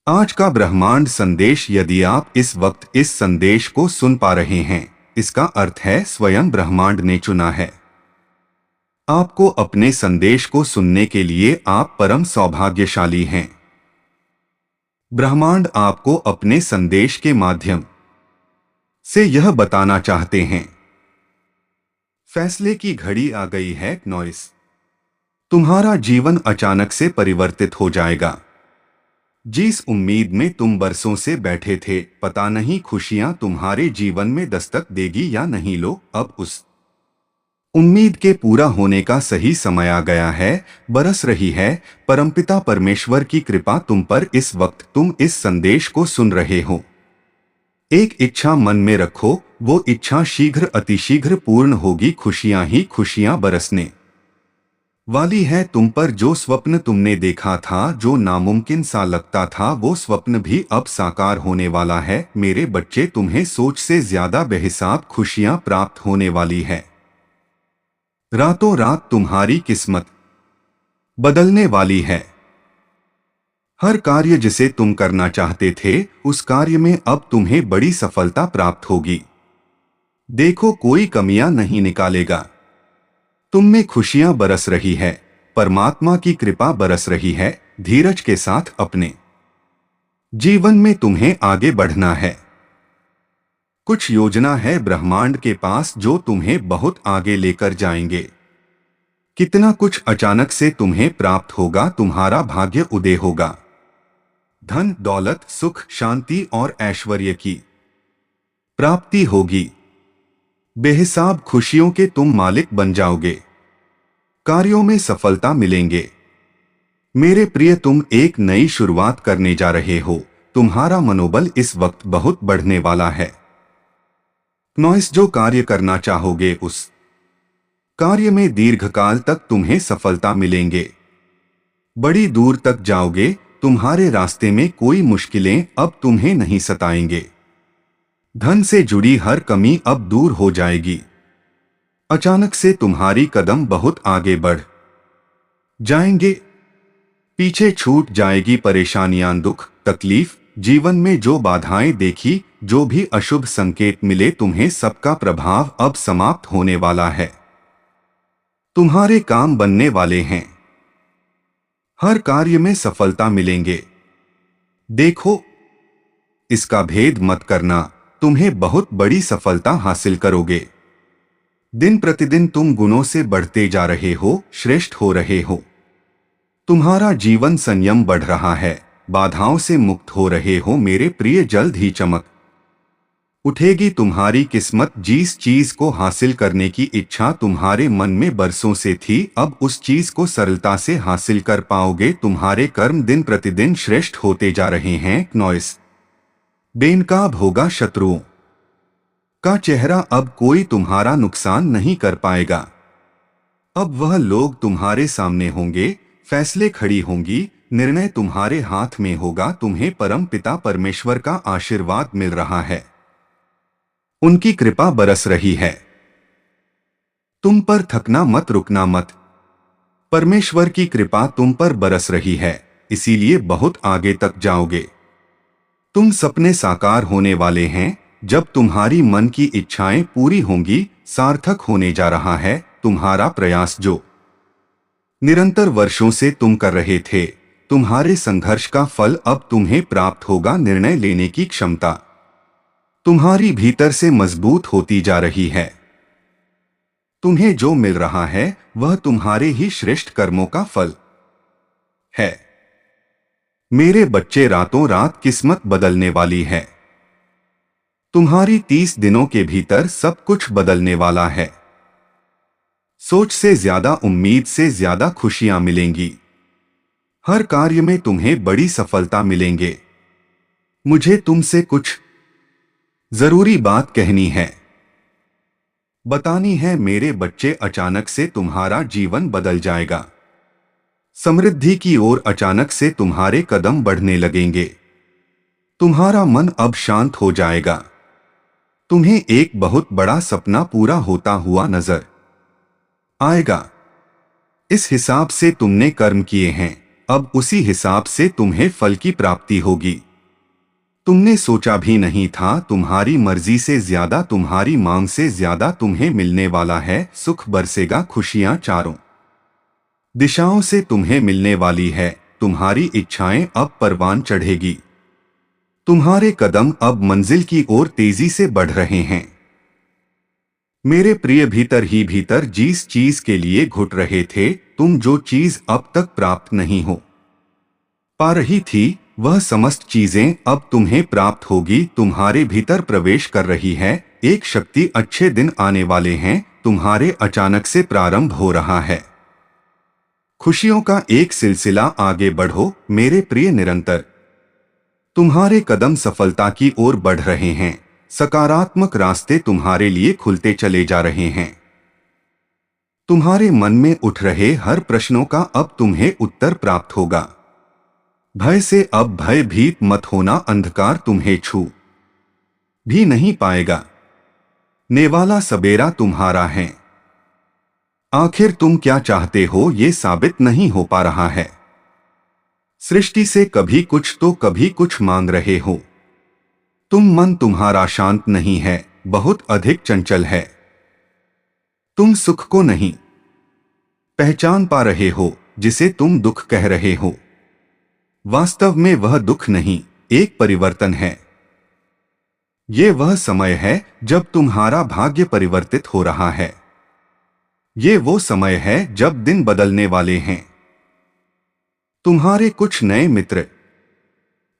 आज का ब्रह्मांड संदेश, यदि आप इस वक्त इस संदेश को सुन पा रहे हैं, इसका अर्थ है स्वयं ब्रह्मांड ने चुना है आपको अपने संदेश को सुनने के लिए। आप परम सौभाग्यशाली हैं। ब्रह्मांड आपको अपने संदेश के माध्यम से यह बताना चाहते हैं, फैसले की घड़ी आ गई है नॉइस। तुम्हारा जीवन अचानक से परिवर्तित हो जाएगा। जिस उम्मीद में तुम बरसों से बैठे थे, पता नहीं खुशियां तुम्हारे जीवन में दस्तक देगी या नहीं, लो अब उस उम्मीद के पूरा होने का सही समय आ गया है। बरस रही है परमपिता परमेश्वर की कृपा तुम पर इस वक्त तुम इस संदेश को सुन रहे हो। एक इच्छा मन में रखो, वो इच्छा शीघ्र अतिशीघ्र पूर्ण होगी। खुशियां ही खुशियां बरसने वाली है तुम पर। जो स्वप्न तुमने देखा था, जो नामुमकिन सा लगता था, वो स्वप्न भी अब साकार होने वाला है। मेरे बच्चे, तुम्हें सोच से ज्यादा बेहिसाब खुशियां प्राप्त होने वाली है। रातों रात तुम्हारी किस्मत बदलने वाली है। हर कार्य जिसे तुम करना चाहते थे, उस कार्य में अब तुम्हें बड़ी सफलता प्राप्त होगी। देखो, कोई कमियां नहीं निकालेगा। तुम में खुशियां बरस रही है, परमात्मा की कृपा बरस रही है। धीरज के साथ अपने जीवन में तुम्हें आगे बढ़ना है। कुछ योजना है ब्रह्मांड के पास जो तुम्हें बहुत आगे लेकर जाएंगे। कितना कुछ अचानक से तुम्हें प्राप्त होगा। तुम्हारा भाग्य उदय होगा। धन दौलत सुख शांति और ऐश्वर्य की प्राप्ति होगी। बेहिसाब खुशियों के तुम मालिक बन जाओगे। कार्यों में सफलता मिलेंगे। मेरे प्रिय, तुम एक नई शुरुआत करने जा रहे हो। तुम्हारा मनोबल इस वक्त बहुत बढ़ने वाला है। नॉइस, जो कार्य करना चाहोगे उस कार्य में दीर्घकाल तक तुम्हें सफलता मिलेंगे। बड़ी दूर तक जाओगे। तुम्हारे रास्ते में कोई मुश्किलें अब तुम्हें नहीं सताएंगे। धन से जुड़ी हर कमी अब दूर हो जाएगी। अचानक से तुम्हारी कदम बहुत आगे बढ़ जाएंगे। पीछे छूट जाएगी परेशानियां, दुख तकलीफ। जीवन में जो बाधाएं देखी, जो भी अशुभ संकेत मिले, तुम्हें सबका प्रभाव अब समाप्त होने वाला है। तुम्हारे काम बनने वाले हैं। हर कार्य में सफलता मिलेंगे। देखो, इसका भेद मत करना, तुम्हें बहुत बड़ी सफलता हासिल करोगे। दिन प्रतिदिन तुम गुणों से बढ़ते जा रहे हो, श्रेष्ठ हो रहे हो। तुम्हारा जीवन संयम बढ़ रहा है, बाधाओं से मुक्त हो रहे हो। मेरे प्रिय, जल्द ही चमक उठेगी तुम्हारी किस्मत। जिस चीज को हासिल करने की इच्छा तुम्हारे मन में बरसों से थी, अब उस चीज को सरलता से हासिल कर पाओगे। तुम्हारे कर्म दिन प्रतिदिन श्रेष्ठ होते जा रहे हैं। नॉइस, बेनकाब होगा शत्रुओं का चेहरा। अब कोई तुम्हारा नुकसान नहीं कर पाएगा। अब वह लोग तुम्हारे सामने होंगे। फैसले खड़ी होंगी। निर्णय तुम्हारे हाथ में होगा। तुम्हें परम पिता परमेश्वर का आशीर्वाद मिल रहा है। उनकी कृपा बरस रही है। तुम पर थकना मत, रुकना मत। परमेश्वर की कृपा तुम पर बरस रही है, इसीलिए बहुत आगे तक जाओगे। तुम सपने साकार होने वाले हैं। जब तुम्हारी मन की इच्छाएं पूरी होंगी, सार्थक होने जा रहा है तुम्हारा प्रयास जो निरंतर वर्षों से तुम कर रहे थे। तुम्हारे संघर्ष का फल अब तुम्हें प्राप्त होगा। निर्णय लेने की क्षमता तुम्हारी भीतर से मजबूत होती जा रही है। तुम्हें जो मिल रहा है वह तुम्हारे ही श्रेष्ठ कर्मों का फल है। मेरे बच्चे, रातों रात किस्मत बदलने वाली है। तुम्हारी 30 दिनों के भीतर सब कुछ बदलने वाला है। सोच से ज्यादा, उम्मीद से ज्यादा खुशियां मिलेंगी। हर कार्य में तुम्हें बड़ी सफलता मिलेंगे। मुझे तुमसे कुछ जरूरी बात कहनी है, बतानी है मेरे बच्चे। अचानक से तुम्हारा जीवन बदल जाएगा। समृद्धि की ओर अचानक से तुम्हारे कदम बढ़ने लगेंगे। तुम्हारा मन अब शांत हो जाएगा। तुम्हें एक बहुत बड़ा सपना पूरा होता हुआ नजर आएगा। इस हिसाब से तुमने कर्म किए हैं, अब उसी हिसाब से तुम्हें फल की प्राप्ति होगी। तुमने सोचा भी नहीं था, तुम्हारी मर्जी से ज्यादा, तुम्हारी मांग से ज्यादा तुम्हें मिलने वाला है। सुख बरसेगा, खुशियां चारों दिशाओं से तुम्हें मिलने वाली है। तुम्हारी इच्छाएं अब परवान चढ़ेगी। तुम्हारे कदम अब मंजिल की ओर तेजी से बढ़ रहे हैं। मेरे प्रिय, भीतर ही भीतर जिस चीज के लिए घुट रहे थे तुम, जो चीज अब तक प्राप्त नहीं हो पा रही थी, वह समस्त चीजें अब तुम्हें प्राप्त होगी। तुम्हारे भीतर प्रवेश कर रही है एक शक्ति। अच्छे दिन आने वाले हैं, तुम्हारे अचानक से प्रारंभ हो रहा है खुशियों का एक सिलसिला। आगे बढ़ो मेरे प्रिय, निरंतर तुम्हारे कदम सफलता की ओर बढ़ रहे हैं। सकारात्मक रास्ते तुम्हारे लिए खुलते चले जा रहे हैं। तुम्हारे मन में उठ रहे हर प्रश्नों का अब तुम्हें उत्तर प्राप्त होगा। भय से अब भयभीत मत होना, अंधकार तुम्हें छू भी नहीं पाएगा। नेवाला सबेरा तुम्हारा है। आखिर तुम क्या चाहते हो ये साबित नहीं हो पा रहा है। सृष्टि से कभी कुछ तो कभी कुछ मांग रहे हो तुम। मन तुम्हारा शांत नहीं है, बहुत अधिक चंचल है। तुम सुख को नहीं पहचान पा रहे हो जिसे तुम दुख कह रहे हो। वास्तव में वह दुख नहीं, एक परिवर्तन है। ये वह समय है जब तुम्हारा भाग्य परिवर्तित हो रहा है। ये वो समय है जब दिन बदलने वाले हैं। तुम्हारे कुछ नए मित्र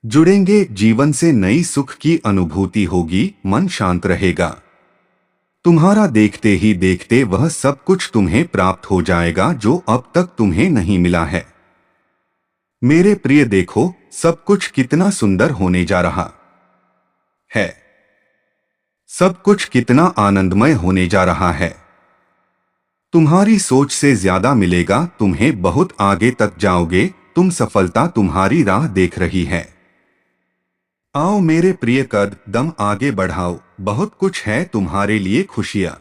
जुड़ेंगे, जीवन से नई सुख की अनुभूति होगी, मन शांत रहेगा। तुम्हारा देखते ही देखते वह सब कुछ तुम्हें प्राप्त हो जाएगा जो अब तक तुम्हें नहीं मिला है। मेरे प्रिय, देखो सब कुछ कितना सुंदर होने जा रहा है। सब कुछ कितना आनंदमय होने जा रहा है। तुम्हारी सोच से ज्यादा मिलेगा, तुम्हें बहुत आगे तक जाओगे तुम। सफलता तुम्हारी राह देख रही है। आओ मेरे प्रिय, कदम आगे बढ़ाओ। बहुत कुछ है तुम्हारे लिए। खुशियां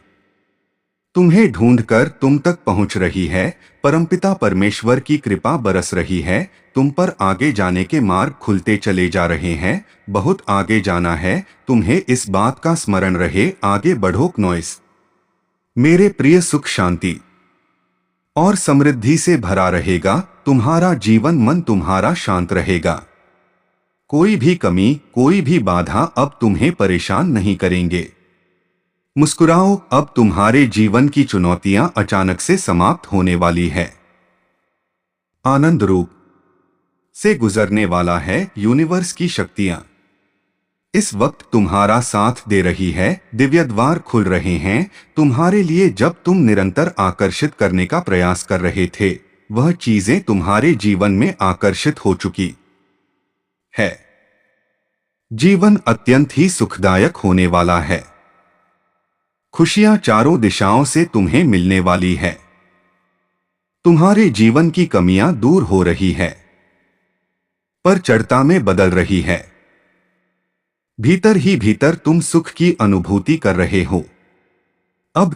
तुम्हें ढूंढकर तुम तक पहुंच रही है। परमपिता परमेश्वर की कृपा बरस रही है। तुम पर आगे जाने के मार्ग खुलते चले जा रहे हैं। बहुत आगे जाना है तुम्हें, इस बात का स्मरण रहे। आगे बढ़ो नॉइस मेरे प्रिय, सुख शांति और समृद्धि से भरा रहेगा तुम्हारा जीवन। मन तुम्हारा शांत रहेगा। कोई भी कमी, कोई भी बाधा अब तुम्हें परेशान नहीं करेंगे। मुस्कुराओ, अब तुम्हारे जीवन की चुनौतियां अचानक से समाप्त होने वाली है। आनंद रूप से गुजरने वाला है यूनिवर्स की शक्तियां इस वक्त तुम्हारा साथ दे रही है। दिव्य द्वार खुल रहे हैं तुम्हारे लिए। जब तुम निरंतर आकर्षित करने का प्रयास कर रहे थे, वह चीजें तुम्हारे जीवन में आकर्षित हो चुकी है। जीवन अत्यंत ही सुखदायक होने वाला है। खुशियां चारों दिशाओं से तुम्हें मिलने वाली है। तुम्हारे जीवन की कमियां दूर हो रही है, पर चढ़ता में बदल रही है। भीतर ही भीतर तुम सुख की अनुभूति कर रहे हो। अब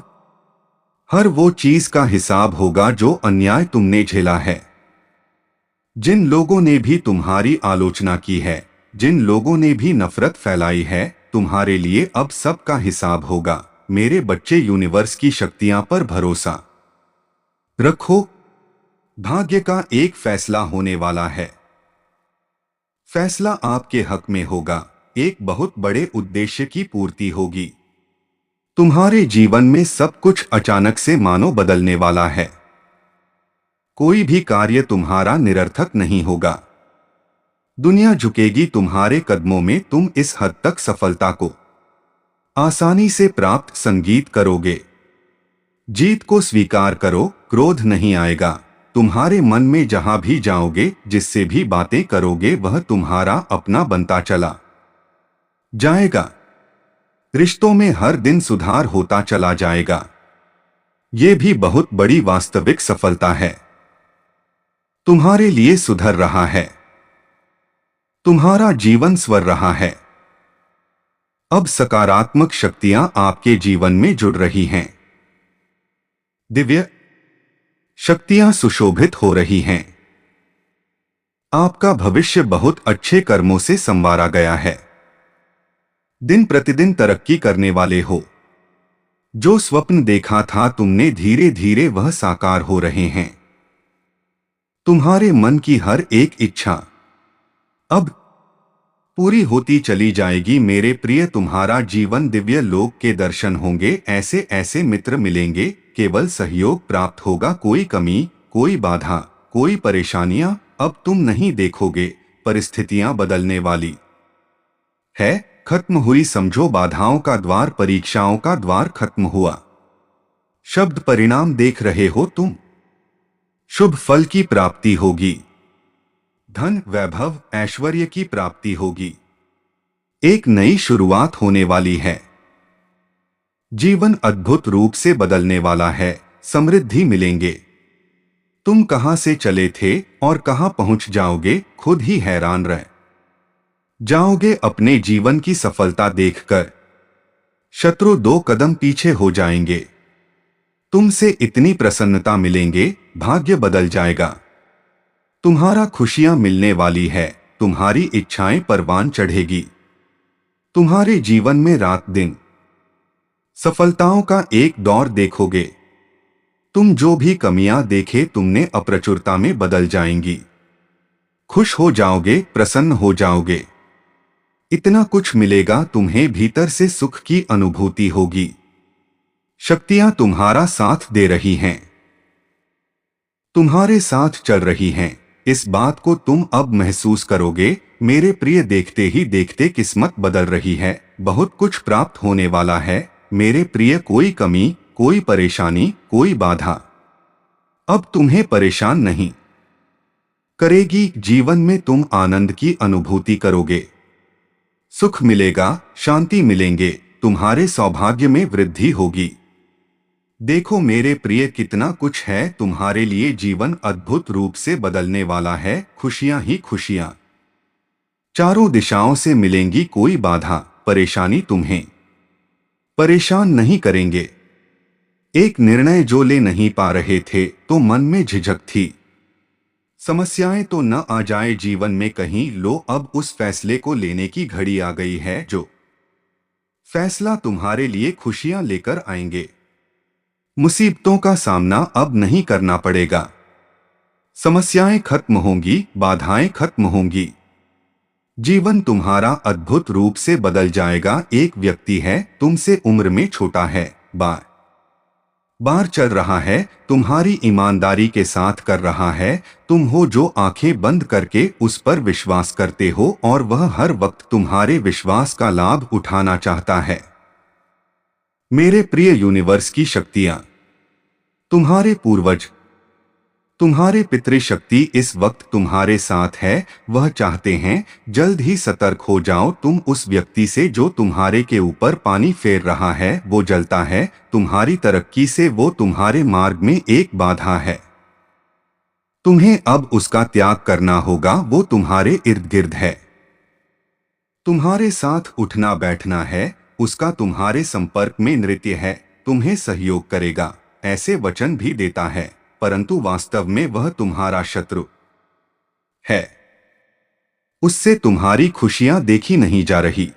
हर वो चीज का हिसाब होगा जो अन्याय तुमने झेला है। जिन लोगों ने भी तुम्हारी आलोचना की है, जिन लोगों ने भी नफरत फैलाई है, तुम्हारे लिए अब सबका हिसाब होगा। मेरे बच्चे, यूनिवर्स की शक्तियां पर भरोसा रखो। भाग्य का एक फैसला होने वाला है। फैसला आपके हक में होगा। एक बहुत बड़े उद्देश्य की पूर्ति होगी। तुम्हारे जीवन में सब कुछ अचानक से मानो बदलने वाला है। कोई भी कार्य तुम्हारा निरर्थक नहीं होगा। दुनिया झुकेगी तुम्हारे कदमों में। तुम इस हद तक सफलता को आसानी से प्राप्त संगीत करोगे। जीत को स्वीकार करो, क्रोध नहीं आएगा। तुम्हारे मन में जहां भी जाओगे, जिससे भी बातें करोगे, वह तुम्हारा अपना बनता चला जाएगा। रिश्तों में हर दिन सुधार होता चला जाएगा। ये भी बहुत बड़ी वास्तविक सफलता है। तुम्हारे लिए सुधर रहा है। तुम्हारा जीवन स्वर रहा है। अब सकारात्मक शक्तियां आपके जीवन में जुड़ रही हैं। दिव्य शक्तियां सुशोभित हो रही हैं। आपका भविष्य बहुत अच्छे कर्मों से संवारा गया है। दिन प्रतिदिन तरक्की करने वाले हो। जो स्वप्न देखा था तुमने, धीरे धीरे वह साकार हो रहे हैं। तुम्हारे मन की हर एक इच्छा अब पूरी होती चली जाएगी मेरे प्रिय। तुम्हारा जीवन दिव्य लोक के दर्शन होंगे। ऐसे ऐसे मित्र मिलेंगे, केवल सहयोग प्राप्त होगा। कोई कमी, कोई बाधा, कोई परेशानियां अब तुम नहीं देखोगे। परिस्थितियां बदलने वाली है, खत्म हुई समझो बाधाओं का द्वार, परीक्षाओं का द्वार खत्म हुआ। शब्द परिणाम देख रहे हो तुम। शुभ फल की प्राप्ति होगी। धन, वैभव, ऐश्वर्य की प्राप्ति होगी। एक नई शुरुआत होने वाली है। जीवन अद्भुत रूप से बदलने वाला है। समृद्धि मिलेंगे। तुम कहां से चले थे और कहां पहुंच जाओगे, खुद ही हैरान रह जाओगे अपने जीवन की सफलता देखकर। शत्रु 2 कदम पीछे हो जाएंगे। तुमसे इतनी प्रसन्नता मिलेंगे, भाग्य बदल जाएगा। तुम्हारा खुशियां मिलने वाली है। तुम्हारी इच्छाएं परवान चढ़ेगी। तुम्हारे जीवन में रात दिन सफलताओं का एक दौर देखोगे। तुम जो भी कमियां देखे तुमने, अप्रचुरता में बदल जाएंगी। खुश हो जाओगे, प्रसन्न हो जाओगे। इतना कुछ मिलेगा तुम्हें, भीतर से सुख की अनुभूति होगी। शक्तियां तुम्हारा साथ दे रही हैं, तुम्हारे साथ चल रही हैं। इस बात को तुम अब महसूस करोगे मेरे प्रिय। देखते ही देखते किस्मत बदल रही है। बहुत कुछ प्राप्त होने वाला है मेरे प्रिय। कोई कमी, कोई परेशानी, कोई बाधा अब तुम्हें परेशान नहीं करेगी। जीवन में तुम आनंद की अनुभूति करोगे। सुख मिलेगा, शांति मिलेंगे। तुम्हारे सौभाग्य में वृद्धि होगी। देखो मेरे प्रिय, कितना कुछ है तुम्हारे लिए। जीवन अद्भुत रूप से बदलने वाला है। खुशियां ही खुशियां चारों दिशाओं से मिलेंगी। कोई बाधा, परेशानी तुम्हें परेशान नहीं करेंगे। एक निर्णय जो ले नहीं पा रहे थे तो मन में झिझक थी। समस्याएं तो न आ जाए जीवन में कहीं, लो अब उस फैसले को लेने की घड़ी आ गई है जो फैसला तुम्हारे लिए खुशियां लेकर आएंगे। मुसीबतों का सामना अब नहीं करना पड़ेगा। समस्याएं खत्म होंगी, बाधाएं खत्म होंगी। जीवन तुम्हारा अद्भुत रूप से बदल जाएगा। एक व्यक्ति है, तुमसे उम्र में छोटा है, बार बार चल रहा है, तुम्हारी ईमानदारी के साथ कर रहा है। तुम हो जो आंखें बंद करके उस पर विश्वास करते हो और वह हर वक्त तुम्हारे विश्वास का लाभ उठाना चाहता है। मेरे प्रिय, यूनिवर्स की शक्तियां, तुम्हारे पूर्वज, तुम्हारे पितृशक्ति इस वक्त तुम्हारे साथ है। वह चाहते हैं जल्द ही सतर्क हो जाओ तुम उस व्यक्ति से जो तुम्हारे के ऊपर पानी फेर रहा है। वो जलता है तुम्हारी तरक्की से। वो तुम्हारे मार्ग में एक बाधा है। तुम्हें अब उसका त्याग करना होगा। वो तुम्हारे इर्द गिर्द है, तुम्हारे साथ उठना बैठना है। उसका तुम्हारे संपर्क में नृत्य है, तुम्हें सहयोग करेगा, ऐसे वचन भी देता है, परंतु वास्तव में वह तुम्हारा शत्रु है। उससे तुम्हारी खुशियां देखी नहीं जा रही।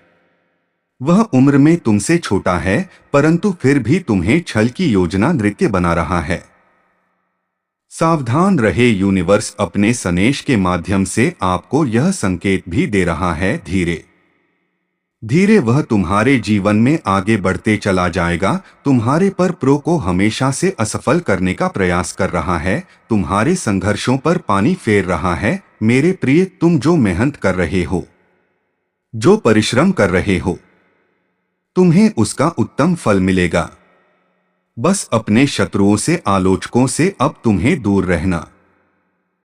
वह उम्र में तुमसे छोटा है, परंतु फिर भी तुम्हें छल की योजना नृत्य बना रहा है। सावधान रहे, यूनिवर्स अपने संदेश के माध्यम से आपको यह संकेत भी दे रहा है। धीरे धीरे वह तुम्हारे जीवन में आगे बढ़ते चला जाएगा। तुम्हारे पर प्रो को हमेशा से असफल करने का प्रयास कर रहा है, तुम्हारे संघर्षों पर पानी फेर रहा है। मेरे प्रिय, तुम जो मेहनत कर रहे हो, जो परिश्रम कर रहे हो, तुम्हें उसका उत्तम फल मिलेगा। बस अपने शत्रुओं से, आलोचकों से अब तुम्हें दूर रहना